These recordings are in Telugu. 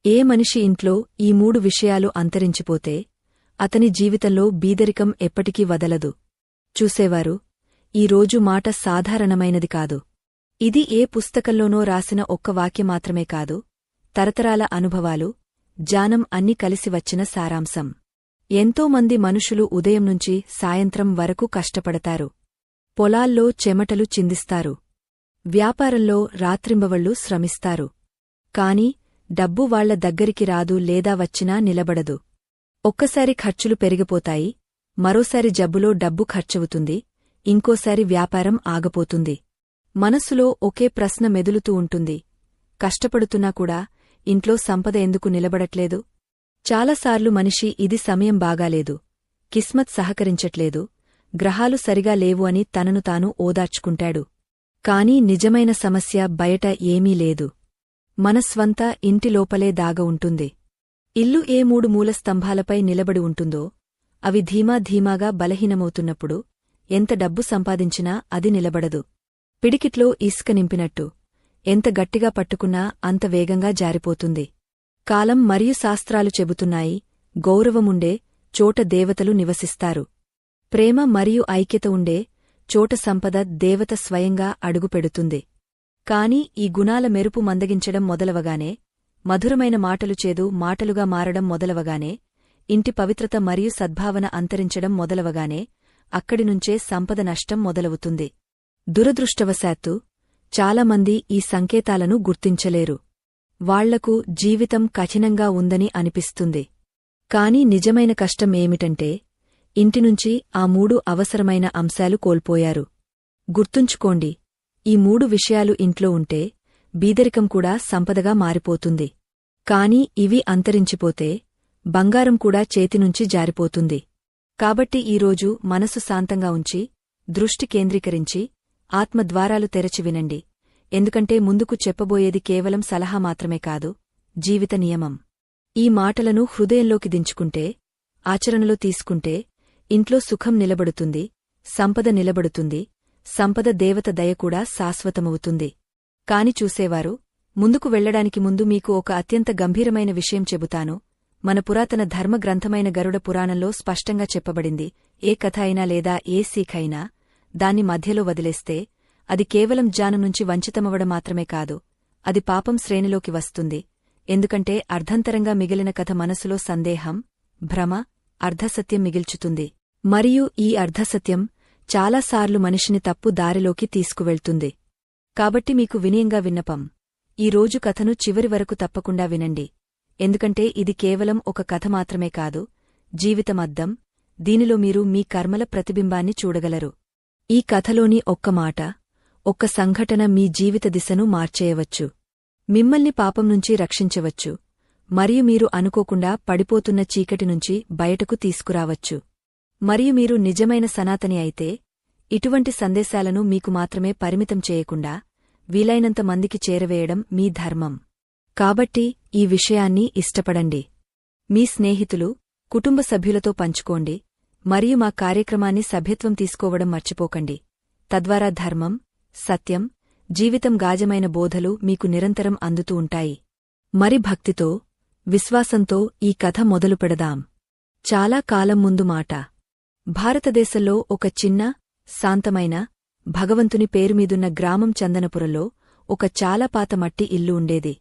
ఏ మనిషి ఇంట్లో ఈ 3 విషయాలు అంతరించిపోతే అతని జీవితంలో బీదరికం ఎప్పటికీ వదలదు. చూసేవారు, ఈ రోజు మాట సాధారణమైనది కాదు. ఇది ఏ పుస్తకంలోనో రాసిన ఒక్క వాక్యం మాత్రమే కాదు, తరతరాల అనుభవాలు, జ్ఞానం అన్నీ కలిసి వచ్చిన సారాంశం. ఎంతోమంది మనుషులు ఉదయం నుంచి సాయంత్రం వరకు కష్టపడతారు. పొలాల్లో చెమటలు చిందిస్తారు. వ్యాపారంలో రాత్రింబవళ్లు శ్రమిస్తారు. కాని డబ్బు వాళ్ల దగ్గరికి రాదు లేదా వచ్చినా నిలబడదు. ఒక్కసారి ఖర్చులు పెరిగిపోతాయి, మరోసారి జబ్బులో డబ్బు ఖర్చవుతుంది, ఇంకోసారి వ్యాపారం ఆగపోతుంది. మనస్సులో ఒకే ప్రశ్న మెదులుతూ ఉంటుంది, కష్టపడుతున్నా కూడా ఇంట్లో సంపద ఎందుకు నిలబడట్లేదు? చాలాసార్లు మనిషి ఇది సమయం బాగాలేదు, కిస్మత్ సహకరించట్లేదు, గ్రహాలు సరిగా లేవు అని తనను తాను ఓదార్చుకుంటాడు. కాని నిజమైన సమస్య బయట ఏమీ లేదు, మన స్వంత ఇంటి లోపలే దాగ ఉంటుంది. ఇల్లు ఏ 3 మూల స్తంభాలపై నిలబడి ఉంటుందో, అవి ధీమాగా బలహీనమవుతున్నప్పుడు ఎంత డబ్బు సంపాదించినా అది నిలబడదు. పిడికిట్లో ఇసుక నింపినట్టు ఎంత గట్టిగా పట్టుకున్నా అంత వేగంగా జారిపోతుంది. కాలం మరియు శాస్త్రాలు చెబుతున్నాయి, గౌరవముండే చోట దేవతలు నివసిస్తారు. ప్రేమ మరియు ఐక్యత ఉండే చోట సంపద దేవత స్వయంగా అడుగుపెడుతుంది. కాని ఈ గుణాల మెరుపు మందగించడం మొదలవగానే, మధురమైన మాటలు చేదు మాటలుగా మారడం మొదలవగానే, ఇంటి పవిత్రత మరియు సద్భావన అంతరించడం మొదలవగానే అక్కడినుంచే సంపద నష్టం మొదలవుతుంది. దురదృష్టవశాత్తు చాలామంది ఈ సంకేతాలను గుర్తించలేరు. వాళ్లకు జీవితం కఠినంగా ఉందని అనిపిస్తుంది. కాని నిజమైన కష్టం ఏమిటంటే, ఇంటినుంచి ఆ 3 అవసరమైన అంశాలు కోల్పోయారు. గుర్తుంచుకోండి, ఈ 3 విషయాలు ఇంట్లో ఉంటే బీదరికం కూడా సంపదగా మారిపోతుంది. కాని ఇవి అంతరించిపోతే బంగారం కూడా చేతినుంచి జారిపోతుంది. కాబట్టి ఈరోజు మనసు శాంతంగా ఉంచి, దృష్టి కేంద్రీకరించి, ఆత్మద్వారాలు తెరచి వినండి. ఎందుకంటే ముందుకు చెప్పబోయేది కేవలం సలహా మాత్రమే కాదు, జీవిత నియమం. ఈ మాటలను హృదయంలోకి దించుకుంటే, ఆచరణలో తీసుకుంటే ఇంట్లో సుఖం నిలబడుతుంది, సంపద నిలబడుతుంది, సంపద దేవత దయ కూడా శాశ్వతమవుతుంది. కాని చూసేవారు, ముందుకు వెళ్లడానికి ముందు మీకు ఒక అత్యంత గంభీరమైన విషయం చెబుతాను. మన పురాతన ధర్మ గ్రంథమైన గరుడ పురాణంలో స్పష్టంగా చెప్పబడింది, ఏ కథ అయినా లేదా ఏ సీఖ్ అయినా దాన్ని మధ్యలో వదిలేస్తే అది కేవలం జ్ఞానం నుంచి వంచితమవడం మాత్రమే కాదు, అది పాపం శ్రేణిలోకి వస్తుంది. ఎందుకంటే అర్ధంతరంగా మిగిలిన కథ మనసులో సందేహం, భ్రమ, అర్ధసత్యం మిగిల్చుతుంది. మరియు ఈ అర్ధసత్యం చాలాసార్లు మనిషిని తప్పు దారిలోకి తీసుకువెళ్తుంది. కాబట్టి మీకు వినయంగా విన్నపం, ఈ రోజు కథను చివరి వరకు తప్పకుండా వినండి. ఎందుకంటే ఇది కేవలం ఒక కథ మాత్రమే కాదు, జీవితమద్దం. దీనిలో మీరు మీ కర్మల ప్రతిబింబాన్ని చూడగలరు. ఈ కథలోని ఒక్క మాట, ఒక్క సంఘటన మీ జీవిత దిశను మార్చేయవచ్చు. మిమ్మల్ని పాపం నుంచి రక్షించవచ్చు, మరియు మీరు అనుకోకుండా పడిపోతున్న చీకటి నుంచి బయటకు తీసుకురావచ్చు. మరియు మీరు నిజమైన సనాతని అయితే, ఇటువంటి సందేశాలను మీకు మాత్రమే పరిమితం చేయకుండా వీలైనంత మందికి చేరవేయడం మీ ధర్మం. కాబట్టి ఈ విషయాన్ని ఇష్టపడండి. మీ స్నేహితులు, కుటుంబ సభ్యులతో పంచుకోండి, మరియు మా కార్యక్రమాన్ని సభ్యత్వం తీసుకోవడం మర్చిపోకండి. తద్వారా ధర్మం, సత్యం, జీవితం గాజమైన బోధలు మీకు నిరంతరం అందుతూ ఉంటాయి. మరి భక్తితో, విశ్వాసంతో ఈ కథ మొదలుపెడదాం. చాలా కాలం ముందు మాట. భారతదేశంలో ఒక చిన్న, శాంతమైన, భగవంతుని పేరుమీదున్న గ్రామం చందనపురంలో ఒక చాలా పాత మట్టి ఇల్లు ఉండేది.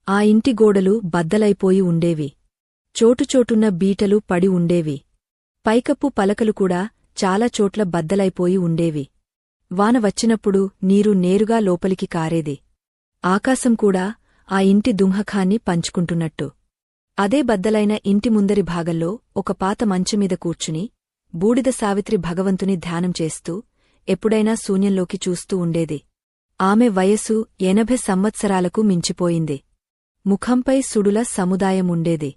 ఆ ఇంటి గోడలు బద్దలైపోయి ఉండేవి. చోటుచోటున్న బీటలు పడి ఉండేవి. పైకప్పు పలకలు కూడా చాలా చోట్ల బద్దలైపోయి ఉండేవి. వాన వచ్చినప్పుడు నీరు నేరుగా లోపలికి కారేది. ఆకాశం కూడా ఆ ఇంటి దుంహకాన్ని పంచుకుంటున్నట్టు. అదే బద్దలైన ఇంటి ముందరి భాగంలో ఒక పాత మంచమీద కూర్చుని బూడిద సావిత్రి భగవంతుని ధ్యానం చేస్తూ ఎప్పుడైనా శూన్యంలోకి చూస్తూ ఉండేది. ఆమె వయస్సు 80 సంవత్సరాలకు మించిపోయింది. ముఖంపై సుడుల సముదాయముండేది.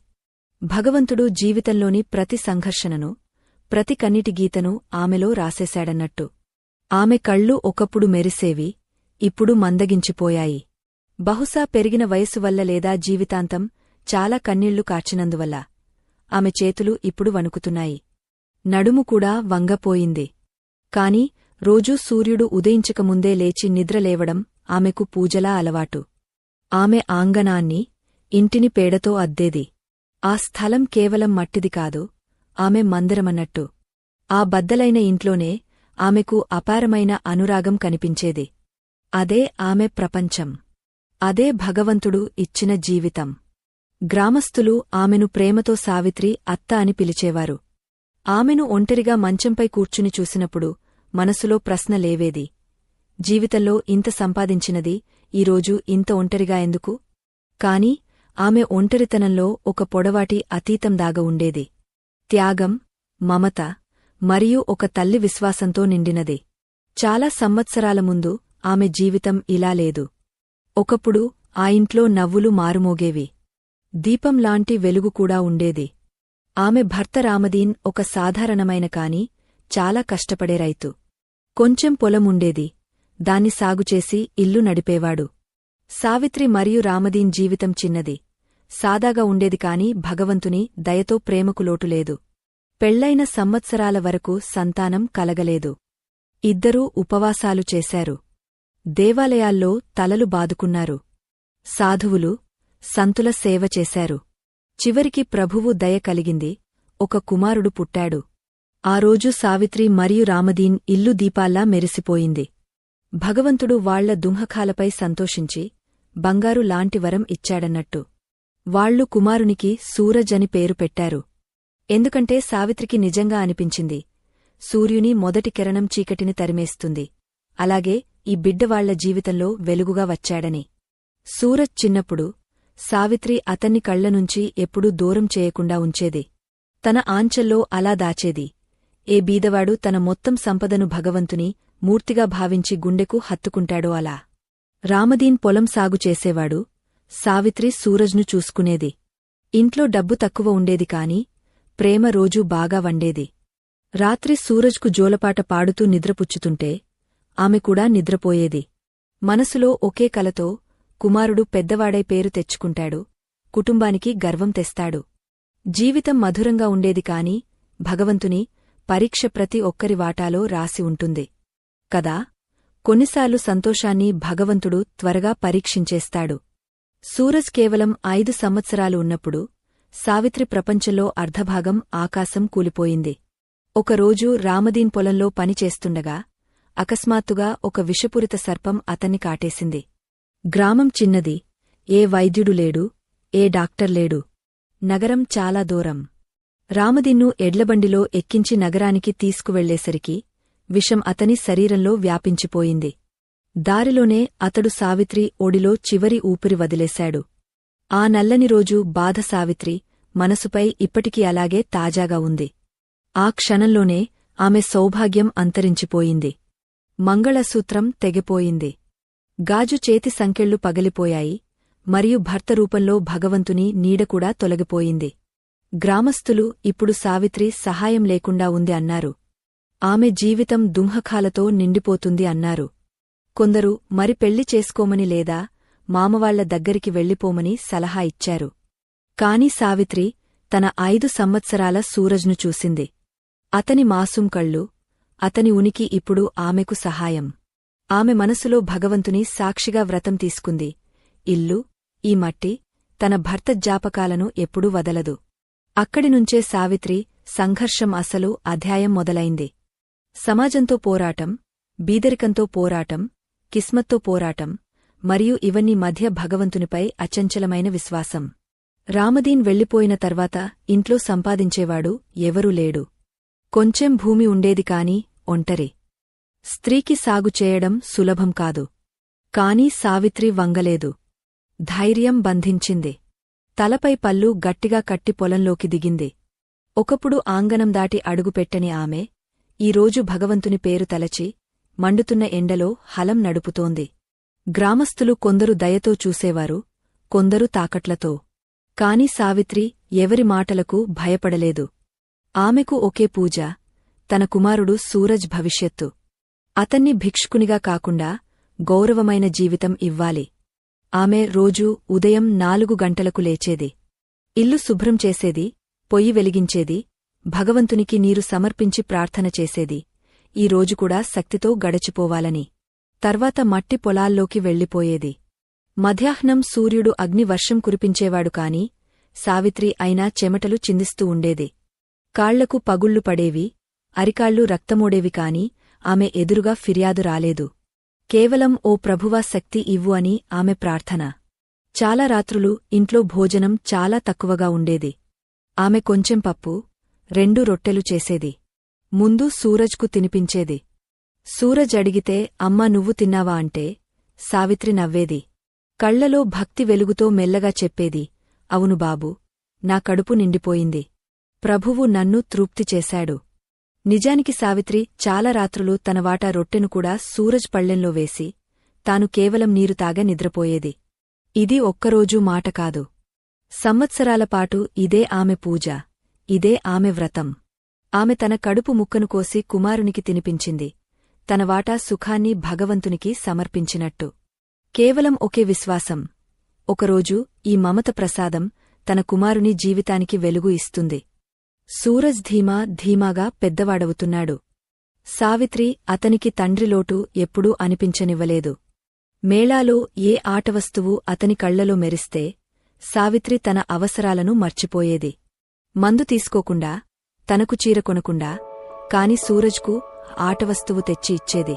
భగవంతుడు జీవితంలోని ప్రతి సంఘర్షణను, ప్రతి కన్నీటి గీతను ఆమెలో రాసేశాడన్నట్టు. ఆమె కళ్ళు ఒకప్పుడు మెరిసేవి, ఇప్పుడు మందగించిపోయాయి. బహుశా పెరిగిన వయస్సు వల్ల లేదా జీవితాంతం చాలా కన్నీళ్లు కార్చినందువల్ల. ఆమె చేతులు ఇప్పుడు వణుకుతున్నాయి. నడుము కూడా వంగపోయింది. కాని రోజూ సూర్యుడు ఉదయించకముందే లేచి నిద్రలేవడం ఆమెకు పూజలా అలవాటు. ఆమె ఆంగణాన్ని, ఇంటిని పేడతో అద్దేది. ఆ స్థలం కేవలం మట్టిది కాదు, ఆమె మందిరమన్నట్టు. ఆ బద్దలైన ఇంట్లోనే ఆమెకు అపారమైన అనురాగం కనిపించేది. అదే ఆమె ప్రపంచం. అదే భగవంతుడు ఇచ్చిన జీవితం. గ్రామస్థులు ఆమెను ప్రేమతో సావిత్రి అత్త అని పిలిచేవారు. ఆమెను ఒంటరిగా మంచంపై కూర్చుని చూసినప్పుడు మనసులో ప్రశ్న లేవేది. జీవితంలో ఇంత సంపాదించినది ఈరోజు ఇంత ఒంటరిగా ఎందుకు? కాని ఆమె ఒంటరితనంలో ఒక పొడవాటి అతీతం దాగ ఉండేది. త్యాగం, మమత, మరియు ఒక తల్లి విశ్వాసంతో నిండినది. చాలా సంవత్సరాల ముందు ఆమె జీవితం ఇలా లేదు. ఒకప్పుడు ఆ ఇంట్లో నవ్వులు మారుమోగేవి. దీపంలాంటి వెలుగు కూడా ఉండేది. ఆమె భర్త రామదీన్ ఒక సాధారణమైన కాని చాలా కష్టపడే రైతు. కొంచెం పొలముండేది, దాన్ని సాగుచేసి ఇల్లు నడిపేవాడు. సావిత్రి మరియు రామదీన్ జీవితం చిన్నది, సాదాగా ఉండేది కాని భగవంతుని దయతో ప్రేమకు లోటులేదు. పెళ్లైన సంవత్సరాల వరకు సంతానం కలగలేదు. ఇద్దరూ ఉపవాసాలు చేశారు. దేవాలయాల్లో తలలు బాదుకున్నారు. సాధువులు, సంతుల సేవ చేశారు. చివరికి ప్రభువు దయ కలిగింది, ఒక కుమారుడు పుట్టాడు. ఆ రోజు సావిత్రి మరియు రామదీన్ ఇల్లు దీపాల్లా మెరిసిపోయింది. భగవంతుడు వాళ్ల దుంహకాలపై సంతోషించి బంగారు లాంటి వరం ఇచ్చాడన్నట్టు. వాళ్లు కుమారునికి సూరజ్ అని పేరు పెట్టారు. ఎందుకంటే సావిత్రికి నిజంగా అనిపించింది, సూర్యుని మొదటి కిరణం చీకటిని తరిమేస్తుంది, అలాగే ఈ బిడ్డ వాళ్ల జీవితంలో వెలుగుగా వచ్చాడని. సూరజ్ చిన్నప్పుడు సావిత్రి అతన్ని కళ్లనుంచి ఎప్పుడూ దూరం చేయకుండా ఉంచేది. తన ఆంచల్లో అలా దాచేది. ఏ బీదవాడు తన మొత్తం సంపదను భగవంతుని మూర్తిగా భావించి గుండెకు హత్తుకుంటాడో అలా. రామదీన్ పొలం సాగు చేసేవాడు, సావిత్రి సూరజ్ను చూసుకునేది. ఇంట్లో డబ్బు తక్కువ ఉండేది కాని ప్రేమ రోజూ బాగా వండేది. రాత్రి సూరజ్కు జోలపాట పాడుతూ నిద్రపుచ్చుతుంటే ఆమె కూడా నిద్రపోయేది. మనసులో ఒకే కలతో, కుమారుడు పెద్దవాడై పేరు తెచ్చుకుంటాడు, కుటుంబానికి గర్వం తెస్తాడు. జీవితం మధురంగా ఉండేది కాని భగవంతుని పరీక్ష ప్రతి ఒక్కరి వాటాలో రాసి ఉంటుంది కదా. కొన్నిసార్లు సంతోషాన్ని భగవంతుడు త్వరగా పరీక్షించేస్తాడు. సూరజ్ కేవలం 5 సంవత్సరాలు ఉన్నప్పుడు సావిత్రి ప్రపంచంలో అర్ధభాగం ఆకాశం కూలిపోయింది. ఒకరోజు రామదీన్ పొలంలో పనిచేస్తుండగా అకస్మాత్తుగా ఒక విషపూరిత సర్పం అతన్ని కాటేసింది. గ్రామం చిన్నది, ఏ వైద్యుడు లేడు, ఏ డాక్టర్ లేడు. నగరం చాలా దూరం. రామదీన్ను ఎడ్లబండిలో ఎక్కించి నగరానికి తీసుకువెళ్లేసరికి విషం అతని శరీరంలో వ్యాపించిపోయింది. దారిలోనే అతడు సావిత్రి ఒడిలో చివరి ఊపిరి వదిలేశాడు. ఆ నల్లని రోజు బాధ సావిత్రి మనసుపై ఇప్పటికీ అలాగే తాజాగా ఉంది. ఆ క్షణంలోనే ఆమె సౌభాగ్యం అంతరించిపోయింది. మంగళసూత్రం తెగిపోయింది. గాజు చేతి సంకెళ్ళు పగిలిపోయాయి, మరియు భర్త రూపంలో భగవంతుని నీడకూడా తొలగిపోయింది. గ్రామస్థులు ఇప్పుడు సావిత్రి సహాయం లేకుండా ఉంది అన్నారు. ఆమె జీవితం దుంహకాలతో నిండిపోతుంది అన్నారు. కొందరు మరి పెళ్లి చేసుకోమని లేదా మామవాళ్ల దగ్గరికి వెళ్ళిపోమని సలహా ఇచ్చారు. కాని సావిత్రి తన 5 సంవత్సరాల సూరజ్ను చూసింది. అతని మాసూం కళ్ళు, అతని ఉనికి ఇప్పుడు ఆమెకు సహాయం. ఆమె మనసులో భగవంతుని సాక్షిగా వ్రతం తీసుకుంది, ఇల్లు, ఈ మట్టి, తన భర్త జ్ఞాపకాలను ఎప్పుడూ వదలదు. అక్కడినుంచే సావిత్రి సంఘర్షం అసలు అధ్యాయం మొదలైంది. సమాజంతో పోరాటం, బీదరికంతో పోరాటం, కిస్మత్తో పోరాటం, మరియు ఇవన్నీ మధ్య భగవంతునిపై అచంచలమైన విశ్వాసం. రామదీన్ వెళ్ళిపోయిన తర్వాత ఇంట్లో సంపాదించేవాడు ఎవరూ లేడు. కొంచెం భూమి ఉండేది కాని ఒంటరి. స్త్రీకి సాగు చేయడం సులభం కాదు. కాని సావిత్రి వంగలేదు. ధైర్యం బంధించింది. తలపై పళ్ళు గట్టిగా కట్టి పొలంలోకి దిగింది. ఒకప్పుడు ఆంగనం దాటి అడుగుపెట్టని ఆమె ఈరోజు భగవంతుని పేరు తలచి మండుతున్న ఎండలో హలం నడుపుతోంది. గ్రామస్థులు కొందరు దయతో చూసేవారు, కొందరు తాకట్లతో. కాని సావిత్రి ఎవరి మాటలకు భయపడలేదు. ఆమెకు ఒకే పూజ, తన కుమారుడు సూరజ్ భవిష్యత్తు. అతన్ని భిక్షుకునిగా కాకుండా గౌరవమైన జీవితం ఇవ్వాలి. ఆమె రోజూ ఉదయం 4 గంటలకు లేచేది. ఇల్లు శుభ్రం చేసేది, పొయ్యి వెలిగించేది, భగవంతునికి నీరు సమర్పించి ప్రార్థన చేసేది, ఈ రోజు కూడా శక్తితో గడచిపోవాలని. తర్వాత మట్టి పొలాల్లోకి వెళ్ళిపోయేది. మధ్యాహ్నం సూర్యుడు అగ్నివర్షం కురిపించేవాడు కాని సావిత్రి అయినా చెమటలు చిందిస్తూ ఉండేది. కాళ్లకు పగుళ్లు పడేవి, అరికాళ్లు రక్తమోడేవి కాని ఆమె ఎదురుగా ఫిర్యాదు రాలేదు. కేవలం ఓ ప్రభువా శక్తి ఇవ్వు అని ఆమె ప్రార్థన. చాలా రాత్రులు ఇంట్లో భోజనం చాలా తక్కువగా ఉండేది. ఆమె కొంచెం పప్పు, 2 రొట్టెలు చేసేది. ముందు సూరజ్కు తినిపించేది. సూరజ్ అడిగితే అమ్మా నువ్వు తిన్నావా అంటే సావిత్రి నవ్వేది. కళ్లలో భక్తి వెలుగుతో మెల్లగా చెప్పేది, అవును బాబూ, నా కడుపు నిండిపోయింది. ప్రభువు నన్ను తృప్తి చేశాడు. నిజానికి సావిత్రి చాలా రాత్రులు తన వాటా రొట్టెను కూడా సూరజ్ పళ్ళెంలో వేసి తాను కేవలం నీరు తాగ నిద్రపోయేది. ఇది ఒక్కరోజూ మాట కాదు. సంవత్సరాలపాటు ఇదే ఆమె పూజ, ఇదే ఆమె వ్రతం. ఆమె తన కడుపు ముక్కను కోసి కుమారునికి తినిపించింది, తన వాటా సుఖాన్ని భగవంతునికి సమర్పించినట్టు. కేవలం ఒకే విశ్వాసం, ఒకరోజు ఈ మమత ప్రసాదం తన కుమారుని జీవితానికి వెలుగు ఇస్తుంది. సూరజ్ ధీమాగా పెద్దవాడవుతున్నాడు. సావిత్రి అతనికి తండ్రిలోటు ఎప్పుడూ అనిపించనివ్వలేదు. మేళాలో ఏ ఆటవస్తువు అతని కళ్లలో మెరిస్తే సావిత్రి తన అవసరాలను మర్చిపోయేది. మందు తీసుకోకుండా, తనకు చీర కొనకుండా, కాని సూరజ్కు ఆటవస్తువు తెచ్చి ఇచ్చేది.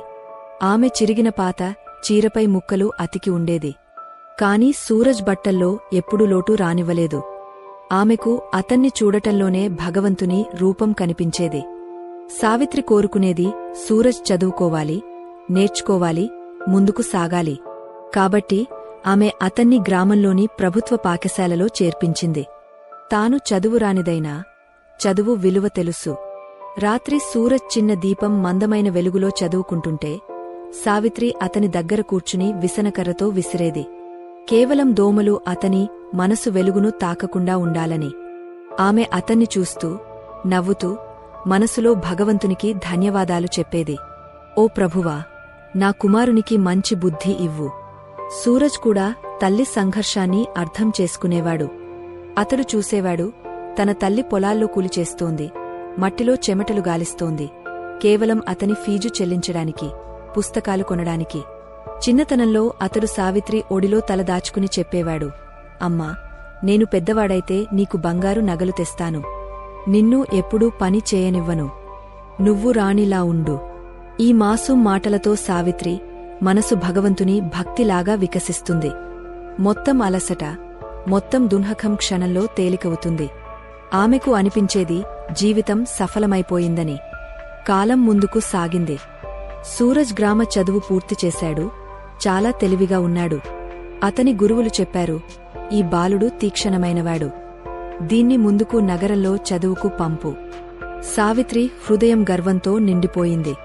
ఆమె చిరిగిన పాత చీరపై ముక్కలు అతికి ఉండేది. కాని సూరజ్ బట్టల్లో ఎప్పుడూ లోటు రానివ్వలేదు. ఆమెకు అతన్ని చూడటంలోనే భగవంతుని రూపం కనిపించేది. సావిత్రి కోరుకునేది సూరజ్ చదువుకోవాలి, నేర్చుకోవాలి, ముందుకు సాగాలి. కాబట్టి ఆమె అతన్ని గ్రామంలోని ప్రభుత్వ పాఠశాలలో చేర్పించింది. తాను చదువురానిదైనా చదువు విలువ తెలుసు. రాత్రి సూరజ్ చిన్న దీపం మందమైన వెలుగులో చదువుకుంటుంటే సావిత్రి అతని దగ్గర కూర్చుని విసనకర్రతో విసిరేది. కేవలం దోమలు అతని మనసు వెలుగును తాకకుండా ఉండాలని. ఆమె అతన్ని చూస్తూ, నవ్వుతూ, మనసులో భగవంతునికి ధన్యవాదాలు చెప్పేది. ఓ ప్రభువా, నా కుమారునికి మంచి బుద్ధి ఇవ్వు. సూరజ్ కూడా తల్లి సంఘర్షాన్ని అర్థం చేసుకునేవాడు. అతడు చూసేవాడు, తన తల్లి పొలాల్లో కూలిచేస్తోంది, మట్టిలో చెమటలు గాలిస్తోంది, కేవలం అతని ఫీజు చెల్లించడానికి, పుస్తకాలు కొనడానికి. చిన్నతనంలో అతడు సావిత్రి ఒడిలో తలదాచుకుని చెప్పేవాడు, అమ్మా, నేను పెద్దవాడైతే నీకు బంగారు నగలు తెస్తాను. నిన్ను ఎప్పుడూ పని చేయనివ్వను. నువ్వు రాణిలా ఉండు. ఈ మాసూం మాటలతో సావిత్రి మనసు భగవంతుని భక్తిలాగా వికసిస్తుంది. మొత్తం అలసట, మొత్తం దున్హకం క్షణంలో తేలికవుతుంది. ఆమెకు అనిపించేది జీవితం సఫలమైపోయిందని. కాలం ముందుకు సాగింది. సూరజ్ గ్రామ చదువు పూర్తి చేశాడు. చాలా తెలివిగా ఉన్నాడు. అతని గురువులు చెప్పారు, ఈ బాలుడు తీక్షణమైనవాడు. దీన్ని ముందుకు నగరంలో చదువుకు పంపు. సావిత్రి హృదయం గర్వంతో నిండిపోయింది.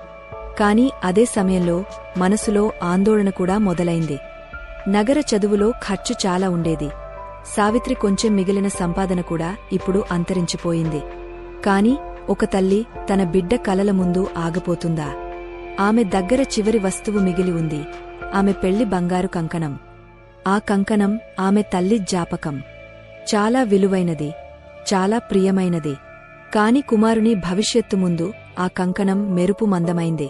కాని అదే సమయంలో మనసులో ఆందోళన కూడా మొదలైంది. నగర చదువులో ఖర్చు చాలా ఉండేది. సావిత్రి కొంచెం మిగిలిన సంపాదన కూడా ఇప్పుడు అంతరించిపోయింది. కాని ఒక తల్లి తన బిడ్డ కలల ముందు ఆగపోతుందా? ఆమె దగ్గర చివరి వస్తువు మిగిలి ఉంది, ఆమె పెళ్లి బంగారు కంకణం. ఆ కంకణం ఆమె తల్లి జ్ఞాపకం. చాలా విలువైనది, చాలా ప్రియమైనది. కాని కుమారుని భవిష్యత్తు ముందు ఆ కంకణం మెరుపు మందమైంది.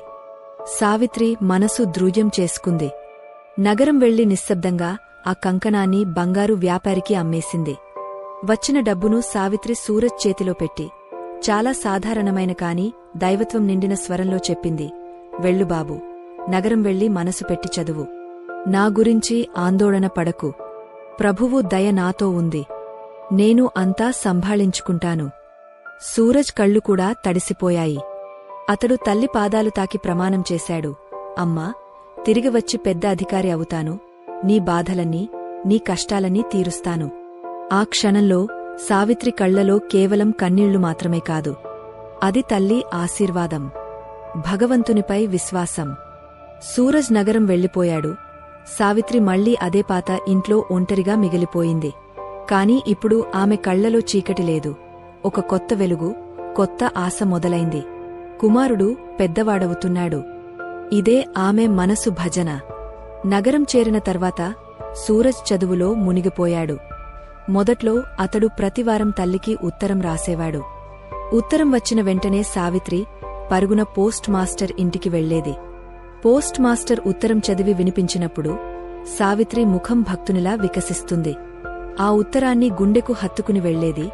సావిత్రి మనసు ద్రూజ్యం చేసుకుంది. నగరం వెళ్లి నిశ్శబ్దంగా ఆ కంకణాన్ని బంగారు వ్యాపారికి అమ్మేసింది. వచ్చిన డబ్బును సావిత్రి సూరజ్ చేతిలో పెట్టి చాలా సాధారణమైన కాని దైవత్వం నిండిన స్వరంలో చెప్పింది, వెళ్ళు బాబూ, నగరం వెళ్లి మనసు పెట్టి చదువు. నా గురించి ఆందోళన పడకు. ప్రభువు దయ నాతో ఉంది. నేను అంతా సంభాళించుకుంటాను. సూరజ్ కళ్ళు కూడా తడిసిపోయాయి. అతడు తల్లి పాదాలు తాకి ప్రమాణం చేశాడు, అమ్మా, తిరిగివచ్చి పెద్ద అధికారి అవుతాను. నీ బాధలన్నీ, నీ కష్టాలన్నీ తీరుస్తాను. ఆ క్షణంలో సావిత్రి కళ్లలో కేవలం కన్నీళ్లు మాత్రమే కాదు, అది తల్లి ఆశీర్వాదం, భగవంతునిపై విశ్వాసం. సూరజ్ నగరం వెళ్లిపోయాడు. సావిత్రి మళ్లీ అదే పాత ఇంట్లో ఒంటరిగా మిగిలిపోయింది. కాని ఇప్పుడు ఆమె కళ్లలో చీకటి లేదు. ఒక కొత్త వెలుగు, కొత్త ఆశ మొదలైంది. కుమారుడు పెద్దవాడవుతున్నాడు. ఇదే ఆమె మనసు భజన. నగరం చేరిన తర్వాత సూరజ్ చదువులో మునిగిపోయాడు. మొదట్లో అతడు ప్రతివారం తల్లికి ఉత్తరం రాసేవాడు. ఉత్తరం వచ్చిన వెంటనే సావిత్రి పరుగున పోస్ట్ మాస్టర్ ఇంటికి వెళ్లేది. పోస్ట్ మాస్టర్ ఉత్తరం చదివి వినిపించినప్పుడు సావిత్రి ముఖం భక్తునిలా వికసిస్తుంది. ఆ ఉత్తరాన్ని గుండెకు హత్తుకుని వెళ్లేది,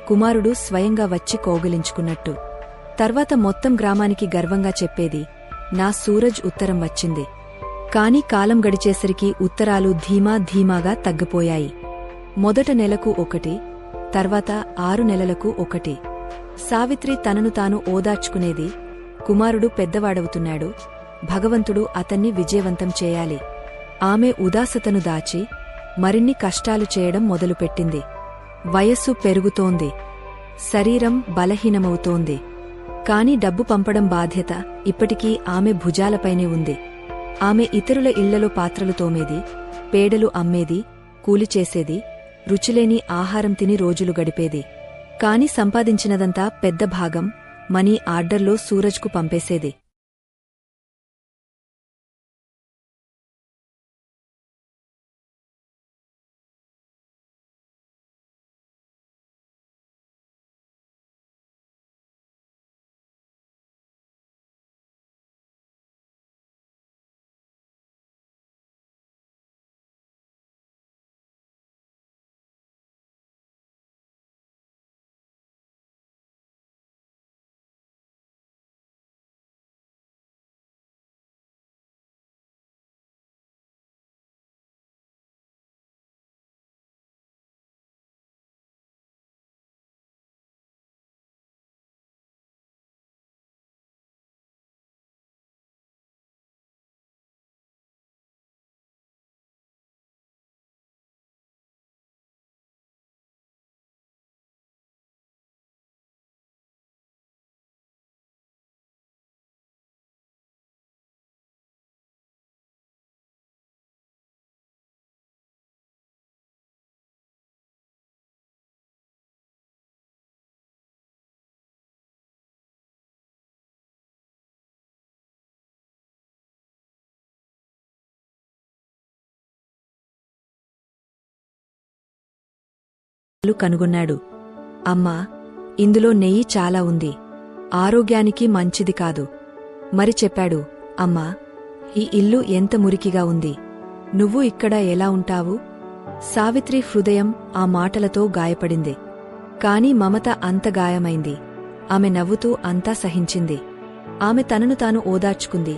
కుమారుడు స్వయంగా వచ్చి కౌగిలించుకున్నట్టు. తర్వాత మొత్తం గ్రామానికి గర్వంగా చెప్పేది, నా సూరజ్ ఉత్తరం వచ్చింది. కాని కాలం గడిచేసరికి ఉత్తరాలు ధీమాగా తగ్గిపోయాయి. మొదట నెలకు ఒకటి, తర్వాత 6 నెలలకు ఒకటి. సావిత్రి తనను తాను ఓదార్చుకునేది, కుమారుడు పెద్దవాడవుతున్నాడు, భగవంతుడు అతన్ని విజయవంతం చేయాలి. ఆమె ఉదాసతను దాచి మరిన్ని కష్టాలు చేయడం మొదలుపెట్టింది. వయస్సు పెరుగుతోంది, శరీరం బలహీనమవుతోంది. కాని డబ్బు పంపడం బాధ్యత ఇప్పటికీ ఆమె భుజాలపైనే ఉంది. ఆమె ఇతరుల ఇళ్లలో పాత్రలు తోమేది, పేడలు అమ్మేది, కూలిచేసేది, రుచిలేని ఆహారం తిని రోజులు గడిపేది. కాని సంపాదించినదంతా పెద్ద భాగం మనీ ఆర్డర్లో సూరజ్కు పంపేసేది. కనుగొన్నాడు. అమ్మా, ఇందులో నెయ్యి చాలా ఉంది, ఆరోగ్యానికి మంచిది కాదు. మరి చెప్పాడు, అమ్మా, ఈ ఇల్లు ఎంత మురికిగా ఉంది, నువ్వు ఇక్కడ ఎలా ఉంటావు? సావిత్రి హృదయం ఆ మాటలతో గాయపడింది. కాని మమత అంత గాయమైంది. ఆమె నవ్వుతూ అంతా సహించింది. ఆమె తనను తాను ఓదార్చుకుంది.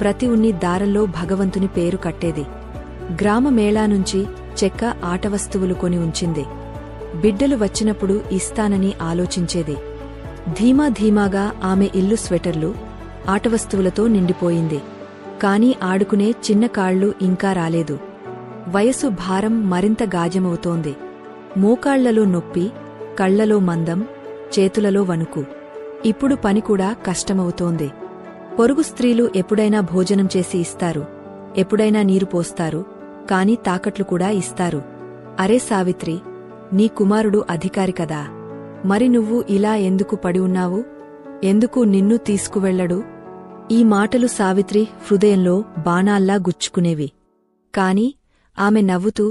ప్రతి ఉన్ని దారంలో భగవంతుని పేరు కట్టేది. గ్రామ మేళా నుంచి చెక్క ఆటవస్తువులు కొని ఉంచింది. బిడ్డలు వచ్చినప్పుడు ఇస్తానని ఆలోచించేది. ధీమాగా ఆమె ఇల్లు స్వెటర్లు, ఆటవస్తువులతో నిండిపోయింది. కాని ఆడుకునే చిన్న కాళ్ళు ఇంకా రాలేదు. వయసు భారం మరింత గాజమవుతోంది. మోకాళ్లలో నొప్పి, కళ్లలో మందం, చేతులలో వణుకు. ఇప్పుడు పనికూడా కష్టమవుతోంది. పొరుగు స్త్రీలు ఎప్పుడైనా భోజనం చేసి ఇస్తారు, ఎప్పుడైనా నీరు పోస్తారు, కాని తాకట్లు కూడా ఇస్తారు. అరే సావిత్రి, నీ కుమారుడు అధికారి కదా, మరి నువ్వు ఇలా ఎందుకు పడి ఉన్నావు? ఎందుకు నిన్ను తీసుకువెళ్లడు? ఈ మాటలు సావిత్రి హృదయంలో బాణాల్లా గుచ్చుకునేవి. కాని ఆమె నవ్వుతూ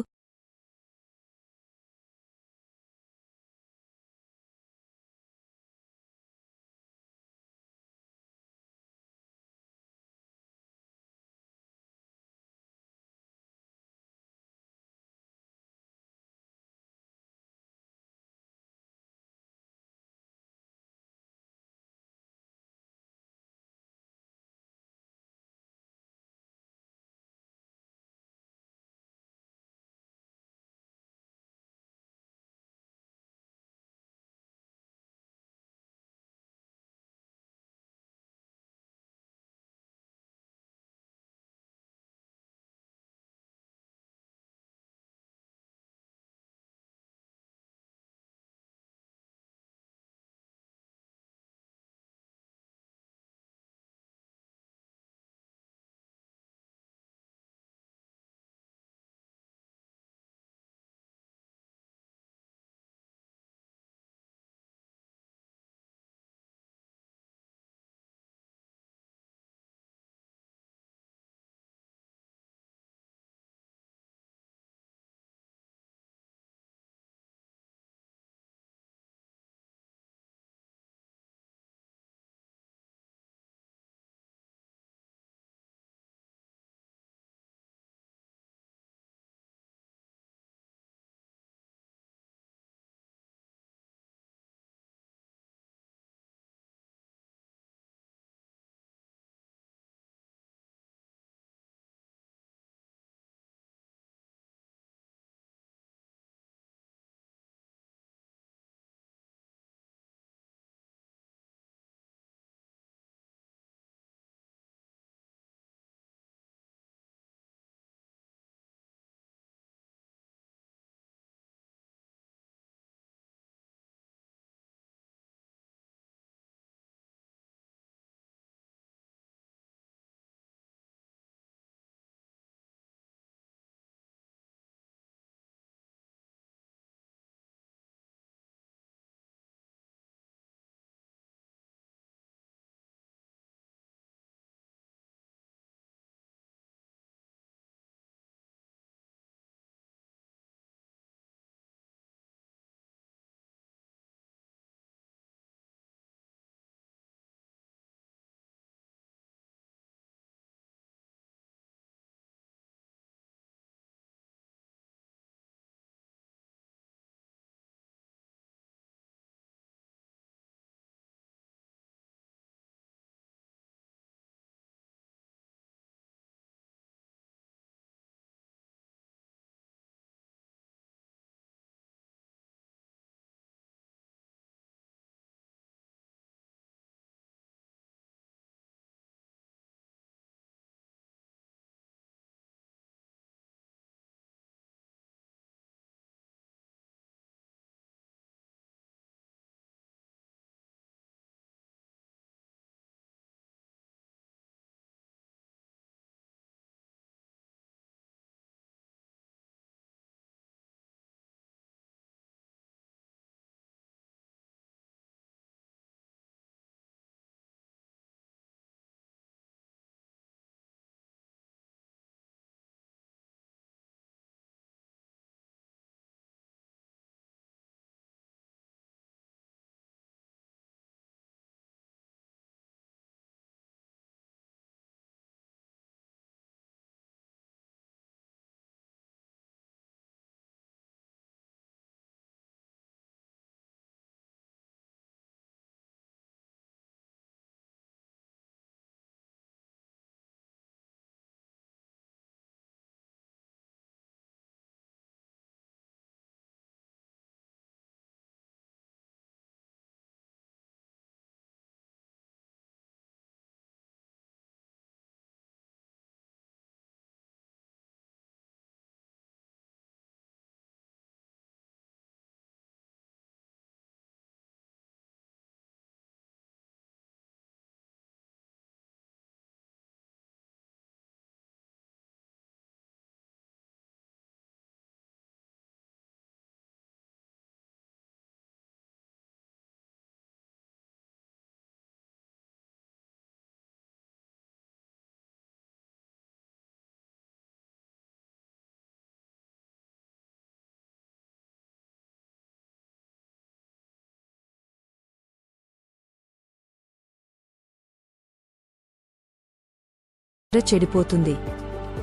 చెడిపోతుంది.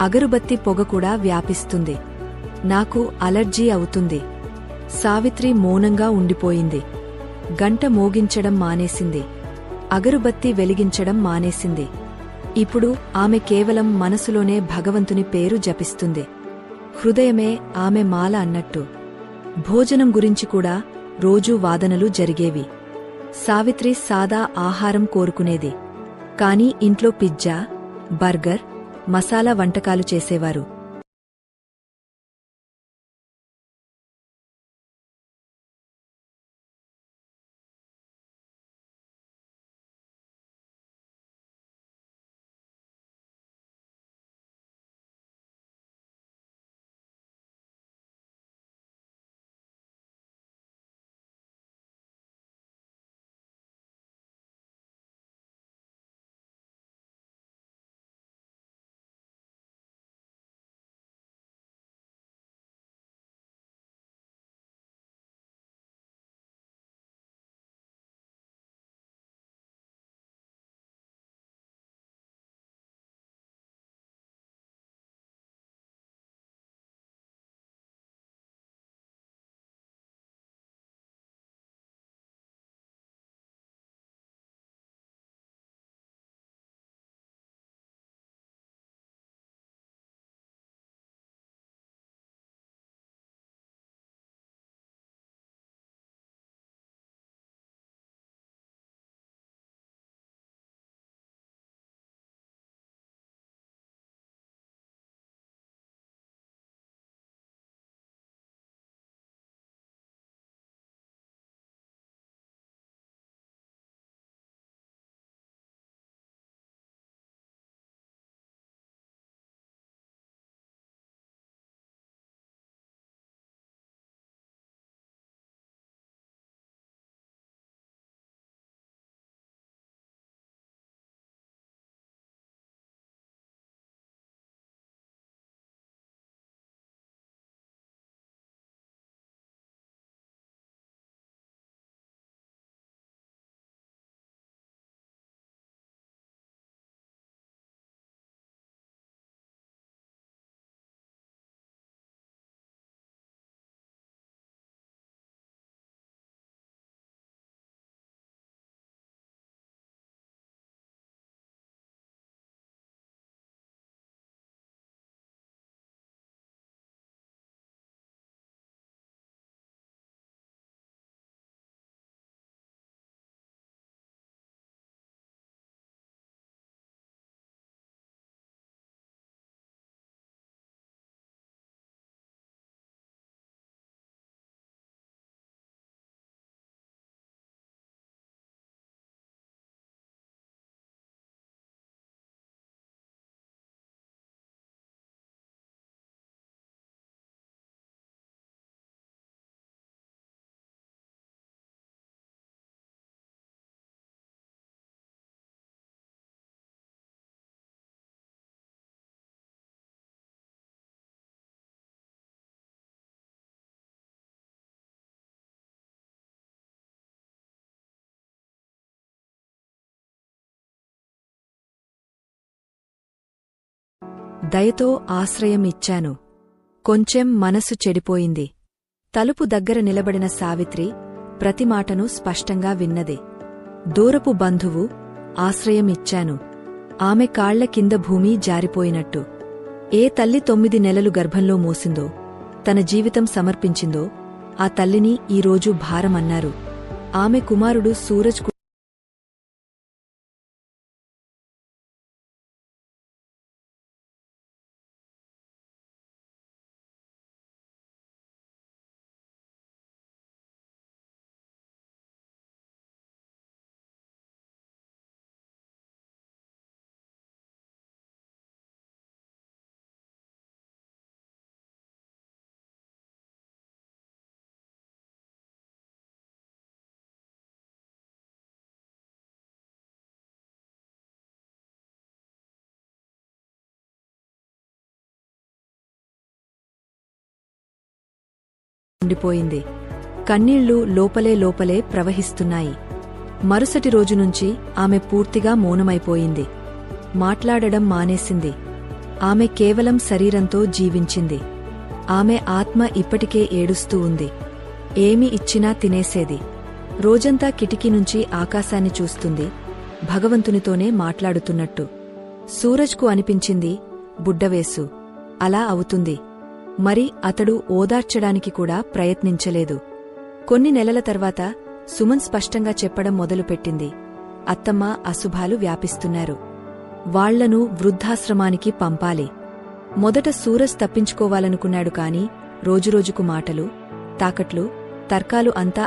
అగరుబత్తి పొగ కూడా వ్యాపిస్తుంది. నాకు అలర్జీ అవుతుంది. సావిత్రి మౌనంగా ఉండిపోయింది. గంట మోగించడం మానేసింది. అగరుబత్తి వెలిగించడం మానేసింది. ఇప్పుడు ఆమె కేవలం మనసులోనే భగవంతుని పేరు జపిస్తుంది. హృదయమే ఆమె మాల అన్నట్టు. భోజనం గురించి కూడా రోజూ వాదనలు జరిగేవి. సావిత్రి సాదా ఆహారం కోరుకునేది. కాని ఇంట్లో పిజ్జా, బర్గర్, మసాలా వంటకాలు చేసేవారు. దయతో ఆశ్రయం ఇచ్చాను. కొంచెం మనసు చెడిపోయింది. తలుపు దగ్గర నిలబడిన సావిత్రి ప్రతి మాటను స్పష్టంగా విన్నది. దూరపు బంధువు, ఆశ్రయం ఇచ్చాను. ఆమె కాళ్ల కింద భూమి జారిపోయినట్టు. ఏ తల్లి 9 నెలలు గర్భంలో మోసిందో, తన జీవితం సమర్పించిందో ఆ తల్లిని ఈరోజు భారమన్నారు. ఆమె కుమారుడు సూరజ్ ఉండిపోయింది. కన్నీళ్లు లోపలే ప్రవహిస్తున్నాయి. మరుసటి రోజునుంచి ఆమె పూర్తిగా మౌనమైపోయింది. మాట్లాడడం మానేసింది. ఆమె కేవలం శరీరంతో జీవించింది. ఆమె ఆత్మ ఇప్పటికే ఏడుస్తూ ఉంది. ఏమి ఇచ్చినా తినేసేది. రోజంతా కిటికీ నుంచి ఆకాశాన్ని చూస్తుంది, భగవంతునితోనే మాట్లాడుతున్నట్టు. సూరజ్కు అనిపించింది, బుడ్డవేసు, అలా అవుతుంది. మరి అతడు ఓదార్చడానికి కూడా ప్రయత్నించలేదు. కొన్ని నెలల తర్వాత సుమన్ స్పష్టంగా చెప్పడం మొదలుపెట్టింది. అత్తమ్మ అశుభాలు వ్యాపిస్తున్నారు. వాళ్లను వృద్ధాశ్రమానికి పంపాలి. మొదట సూరజ్ తప్పించుకోవాలనుకున్నాడు కాని రోజురోజుకు మాటలు, తాకట్లు, తర్కాలు అంతా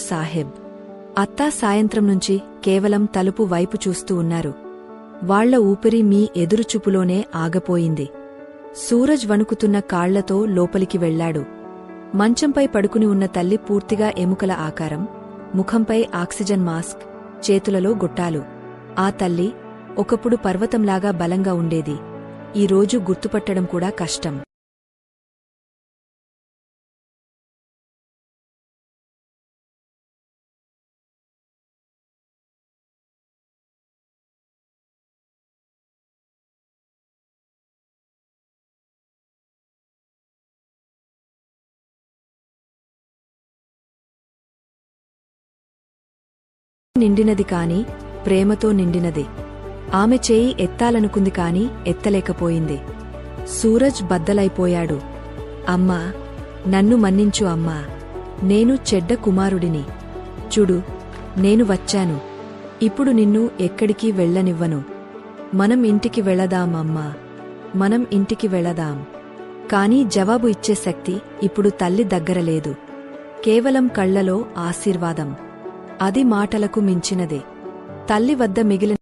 సాహెబ్. అత్తా సాయంత్రం నుంచి కేవలం తలుపు వైపు చూస్తూ ఉన్నారు. వాళ్ల ఊపిరి మీ ఎదురుచూపులోనే ఆగపోయింది. సూరజ్ వణుకుతున్న కాళ్లతో లోపలికి వెళ్లాడు. మంచంపై పడుకుని ఉన్న తల్లి పూర్తిగా ఎముకల ఆకారం, ముఖంపై ఆక్సిజన్ మాస్క్, చేతులలో గుట్టాలు. ఆ తల్లి ఒకప్పుడు పర్వతంలాగా బలంగా ఉండేది. ఈ రోజు గుర్తుపట్టడం కూడా కష్టం. నిండినది కాని ప్రేమతో నిండినది. ఆమె చేయి ఎత్తాలనుకుంది కాని ఎత్తలేకపోయింది. సూరజ్ బద్దలైపోయాడు. అమ్మా, నన్ను మన్నించు అమ్మా. నేను చెడ్డ కుమారుడిని. చూడు, నేను వచ్చాను. ఇప్పుడు నిన్ను ఎక్కడికి వెళ్ళనివ్వను. మనం ఇంటికి వెళదాం అమ్మా, మనం ఇంటికి వెళదాం. కాని జవాబు ఇచ్చే శక్తి ఇప్పుడు తల్లి దగ్గర లేదు. కేవలం కళ్లలో ఆశీర్వాదం. అది మాటలకు మించినదే. తల్లి వద్ద మిగిలిన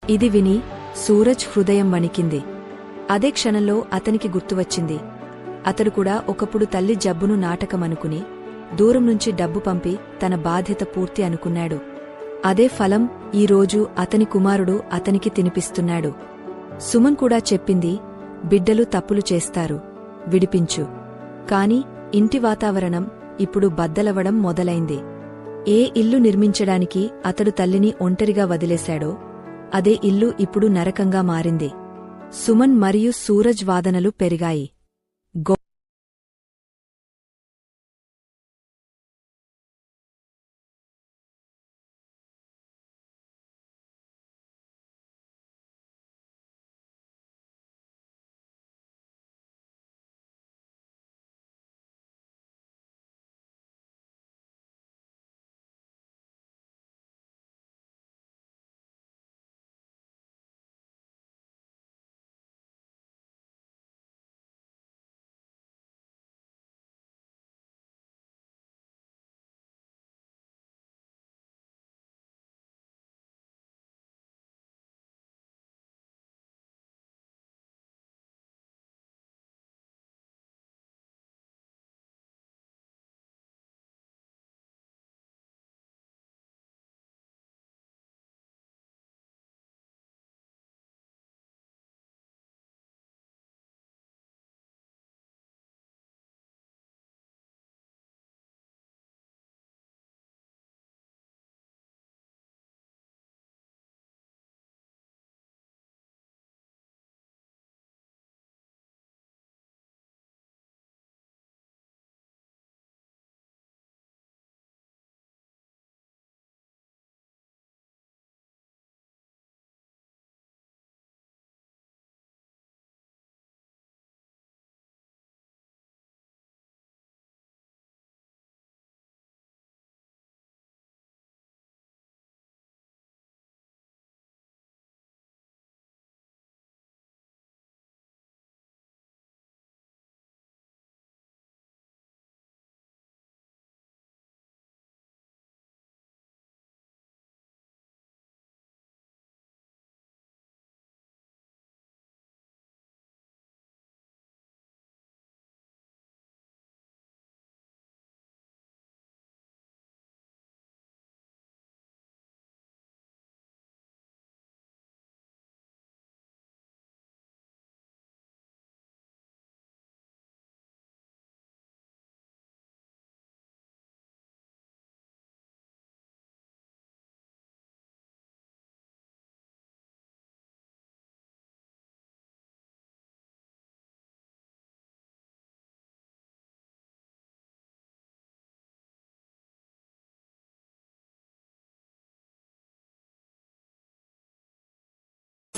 ఇది విని సూరజ్ హృదయం వణికింది. అదే క్షణంలో అతనికి గుర్తువచ్చింది. అతడు కూడా ఒకప్పుడు తల్లి జబ్బును నాటకమనుకుని దూరం నుంచి డబ్బు పంపి తన బాధ్యత పూర్తి అనుకున్నాడు. అదే ఫలం ఈరోజు అతని కుమారుడు అతనికి తినిపిస్తున్నాడు. సుమన్ కూడా చెప్పింది, బిడ్డలు తప్పులు చేస్తారు, విడిపించు. కాని ఇంటి వాతావరణం ఇప్పుడు బద్దలవడం మొదలైంది. ఏ ఇల్లు నిర్మించడానికి అతడు తల్లిని ఒంటరిగా వదిలేశాడో అదే ఇల్లు ఇప్పుడు నరకంగా మారింది. సుమన్ మరియు సూరజ్ వాదనలు పెరిగాయి.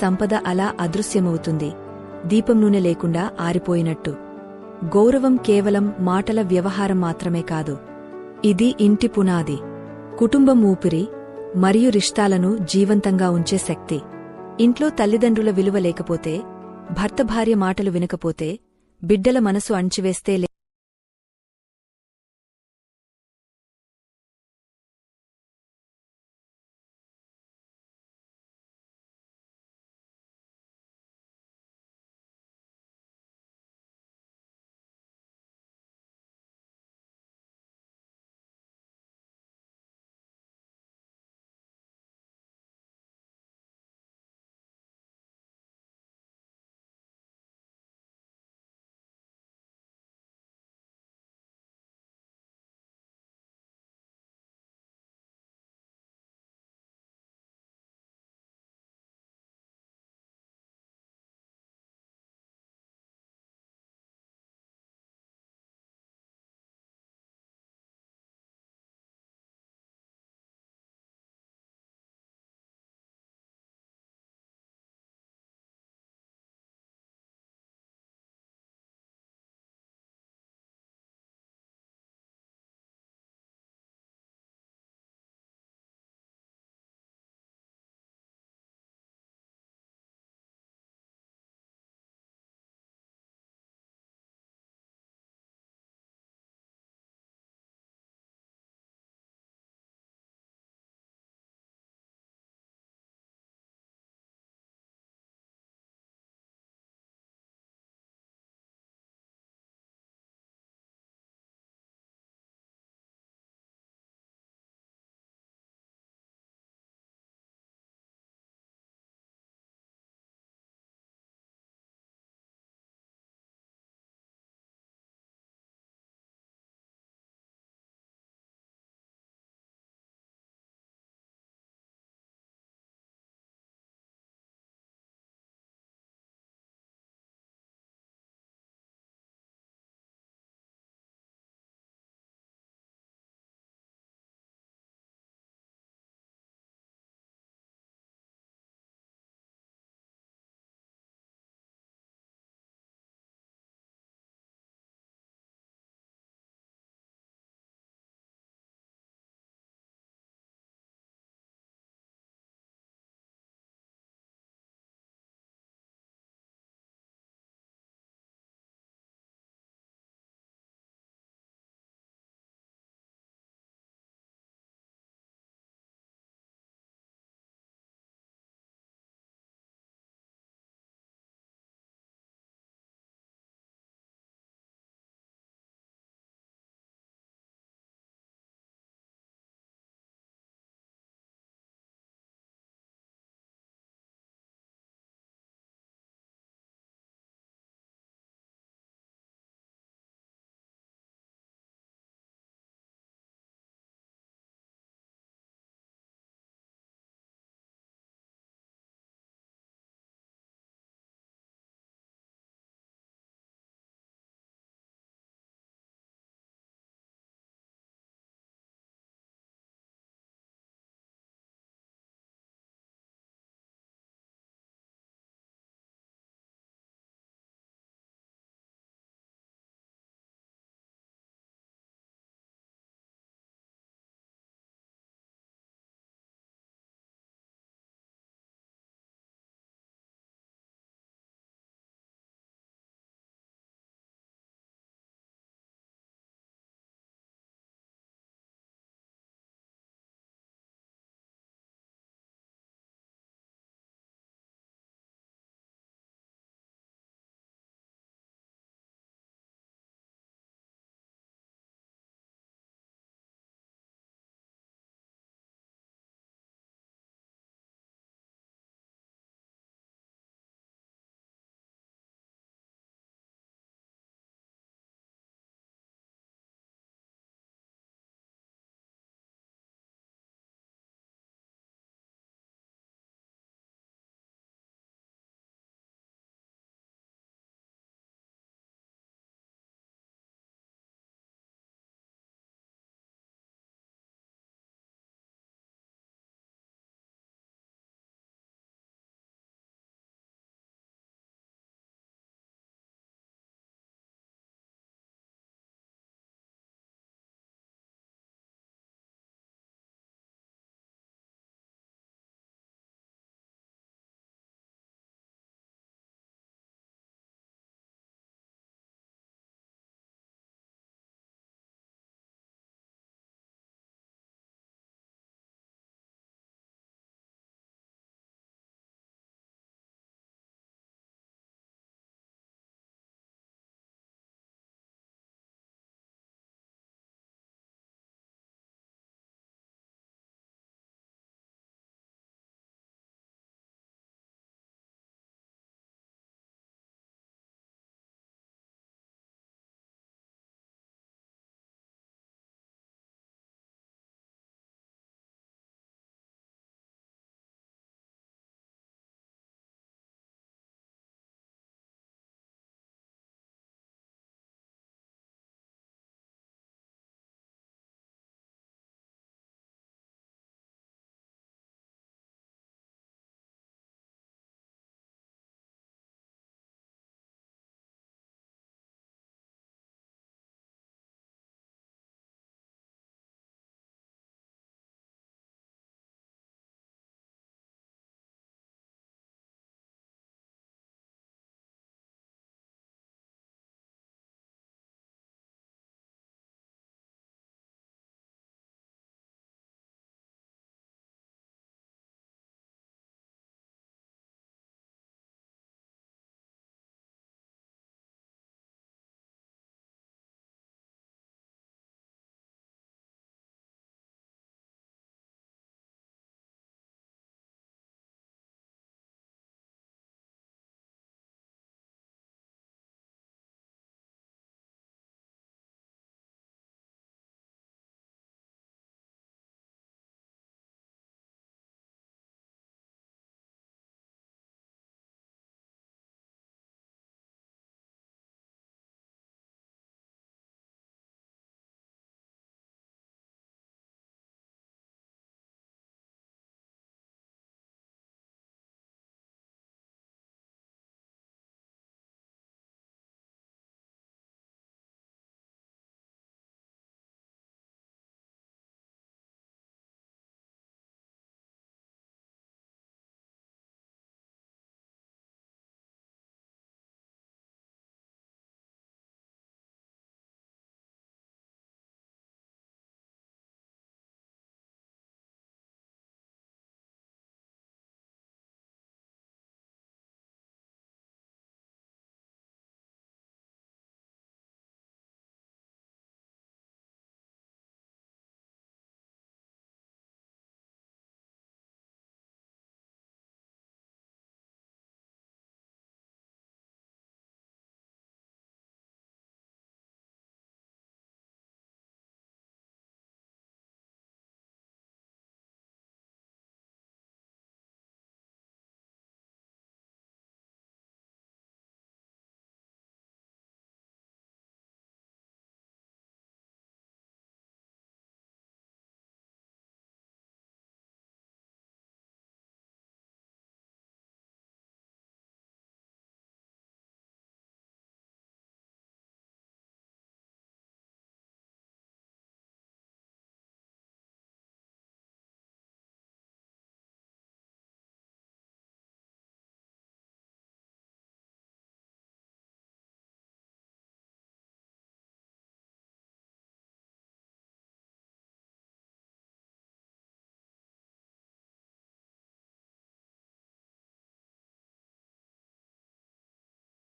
సంపద అలా అదృశ్యమవుతుంది, దీపం నూనె లేకుండా ఆరిపోయినట్టు. గౌరవం కేవలం మాటల వ్యవహారం మాత్రమే కాదు. ఇది ఇంటి పునాది, కుటుంబం ఊపిరి, మరియు రిష్తాలను జీవంతంగా ఉంచే శక్తి. ఇంట్లో తల్లిదండ్రుల విలువ లేకపోతే, భర్త భార్య మాటలు వినకపోతే, బిడ్డల మనసు అణిచివేస్తే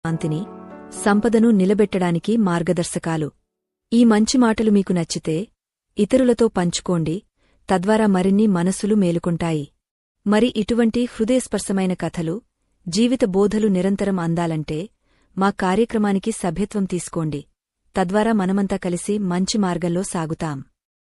శాంతిని, సంపదను నిలబెట్టడానికి మార్గదర్శకాలు. ఈ మంచి మాటలు మీకు నచ్చితే ఇతరులతో పంచుకోండి, తద్వారా మరిన్ని మనసులు మేలుకుంటాయి. మరి ఇటువంటి హృదయస్పర్శమైన కథలు, జీవిత బోధలు నిరంతరం అందాలంటే మా కార్యక్రమానికి సభ్యత్వం తీసుకోండి. తద్వారా మనమంతా కలిసి మంచి మార్గంలో సాగుతాం.